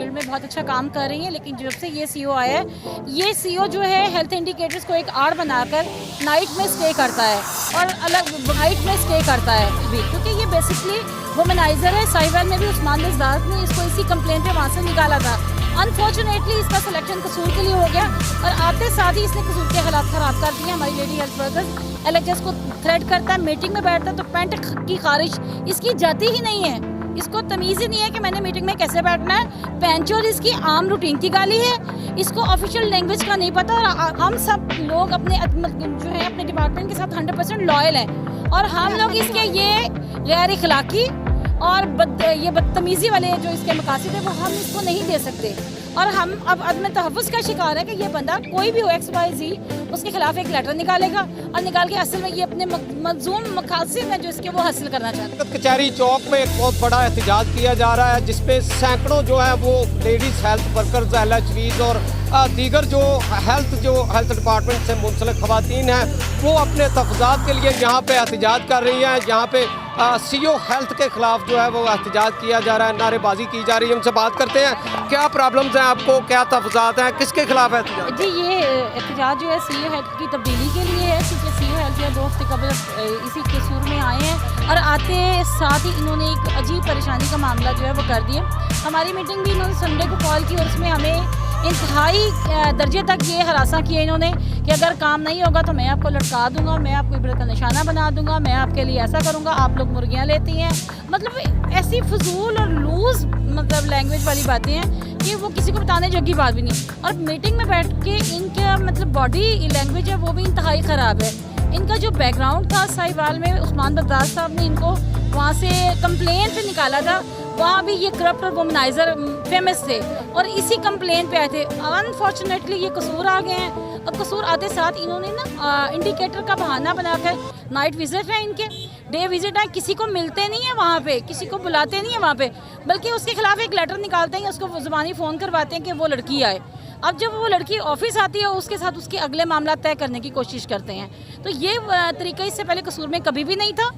Field में बहुत अच्छा काम कर रही हैं, लेकिन जब से ये सीईओ आया है, ये सीईओ जो है हेल्थ इंडिकेटर्स को एक आड़ बनाकर नाइट में स्टे करता है और अलग नाइट में स्टे करता है भी, क्योंकि ये बेसिकली वुमनाइजर है। साहिवाल में भी उस्मान बिज़दात ने इसको इसी कंप्लेंट पे वहाँ से निकाला था। अनफॉर्चुनेटली इसका सिलेक्शन कसूर के लिए हो गया और आते साथ ही इसने कसूर के हालात ख़राब कर दिए। हमारी लेडी हेल्थ वर्कर्स एलएचएस को थ्रेट करता है, मीटिंग में बैठता है तो पैंट की खारिश इसकी जाती ही नहीं है। इसको तमीज़ ही नहीं है कि मैंने मीटिंग में कैसे बैठना है। पेंचोर इसकी आम रूटीन की गाली है, इसको ऑफिशियल लैंग्वेज का नहीं पता। और हम सब लोग अपने जो है अपने डिपार्टमेंट के साथ 100% लॉयल हैं और हम लोग इसके ये गैर इखलाकी और ये बदतमीज़ी वाले जो इसके मकासद है वो हम इसको नहीं दे सकते। और हम अब अदम तहफ़्फ़ुज़ का शिकार है कि ये बंदा कोई भी हो XYZ उसके खिलाफ एक लेटर निकालेगा और निकाल के असल में ये अपने मज़मूम मकासद हैं जो इसके वो हासिल करना चाहते हैं। कचहरी चौक में एक बहुत बड़ा एहतजाज किया जा रहा है, जिसपे सैकड़ों जो है वो लेडीज़ हेल्थ वर्कर्स, LHVs और दीगर जो हेल्थ डिपार्टमेंट से मुंसलिक ख़वातीन हैं वो अपने तहफ़्फ़ुज़ात के लिए यहाँ पे एहतजाज कर रही हैं। यहाँ पे सीईओ हेल्थ के खिलाफ जो है वो एहतजाज किया जा रहा है, नारेबाजी की जा रही है। उनसे बात करते हैं, क्या प्रॉब्लम्स हैं आपको, क्या तहफ़्फ़ुज़ात हैं, किसके खिलाफ एहतजाज? जी, ये एहतजाज जो है सीईओ हेल्थ की तब्दीली के लिए है, क्योंकि सीईओ हेल्थ जो है 2 हफ्ते कबल इसी कसूर में आए हैं और आते साथ ही इन्होंने एक अजीब परेशानी का मामला जो है वो कर दिया। हमारी मीटिंग भी इन्होंने संडे को कॉल की और उसमें हमें इंतहाई दर्जे तक ये हरासा किया इन्होंने कि अगर काम नहीं होगा तो मैं आपको लटका दूंगा, मैं आपको इबरत का निशाना बना दूंगा, मैं आपके लिए ऐसा करूंगा, आप लोग मुर्गियां लेती हैं। मतलब ऐसी फजूल और लूज मतलब लैंग्वेज वाली बातें हैं कि वो किसी को बताने जगी बात भी नहीं। और मीटिंग में बैठ के इनका मतलब बॉडी लैंग्वेज है वो भी इंतहाई ख़राब है। इनका जो बैकग्राउंड था साहिवाल में, उस्मान बिज़दात साहब ने इनको वहाँ से कंप्लेन पे निकाला था, वहाँ भी ये करप्ट और वुमनाइजर फेमस थे और इसी कंप्लेन पे आए थे। अनफॉर्चुनेटली ये कसूर आ गए हैं और कसूर आते साथ इन्होंने ना इंडिकेटर का बहाना बनाकर नाइट विजिट है इनके, डे विजिट है, किसी को मिलते नहीं है वहाँ पे, किसी को बुलाते नहीं है वहाँ पे, बल्कि उसके खिलाफ एक लेटर निकालते हैं, उसको ज़ुबानी फ़ोन करवाते हैं कि वो लड़की आए। अब जब वो लड़की ऑफिस आती है उसके साथ उसके अगले मामला तय करने की कोशिश करते हैं। तो ये तरीका इससे पहले कसूर में कभी भी नहीं था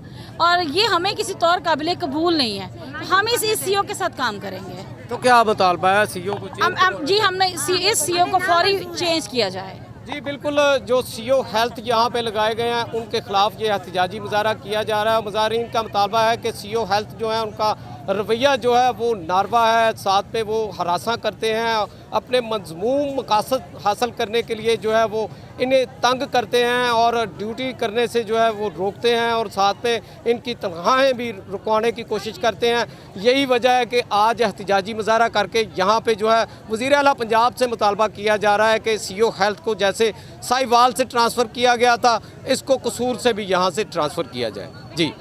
और ये हमें किसी तौर काबिल कबूल नहीं है। हम इस सीईओ के साथ काम करेंगे। तो क्या मुतालबा है सीईओ को जी, हमने इस सीईओ को फौरी चेंज किया जाए। जी बिल्कुल, जो सीईओ हेल्थ यहाँ पे लगाए गए हैं उनके खिलाफ ये एहतजाजी मुजाहरा किया जा रहा है। मुजाहरीन का मुतालबा है कि सीईओ हेल्थ जो है उनका रवैया जो है वो नारवा है, साथ पे वो हरासा करते हैं, अपने मज़मूम मकासद हासिल करने के लिए जो है वो इन्हें तंग करते हैं और ड्यूटी करने से जो है वो रोकते हैं और साथ में इनकी तनख्वाहें भी रुकवाने की कोशिश करते हैं। यही वजह है कि आज एहतजाजी मुजाहरा करके यहाँ पे जो है वज़ीर आला पंजाब से मुतालबा किया जा रहा है कि सीईओ हेल्थ को जैसे साहिवाल से ट्रांसफ़र किया गया था, इसको कसूर से भी यहाँ से ट्रांसफ़र किया जाए। जी।